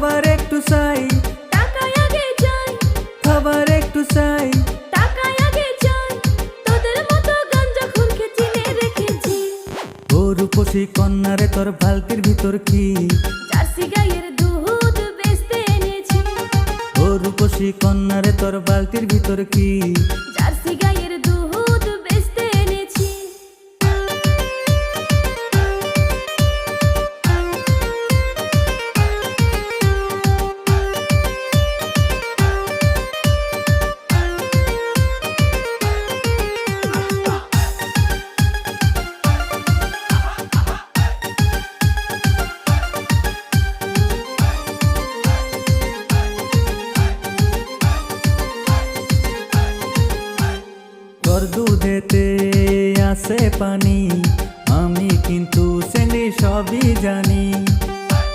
খাবার একটু চাই, টাকা আগে চাই, খাবার একটু চাই। টাকা আগে চাই, তোদের মতো গাঞ্জাখোরকে চিনে রেখেছি। ও রূপসী কন্যারে তোর বালতির ভিতর কি? জার্সি গাইয়ের দুধ বেচতে এনেছি। ও রূপসী কন্যারে তোর বালতির ভিতর কি? জার্সি গাইয়ের দুধ বেচতে এনেছি। তোর দুধেতে আছে পানি, আমি কিন্তু চেনি সবই জানি।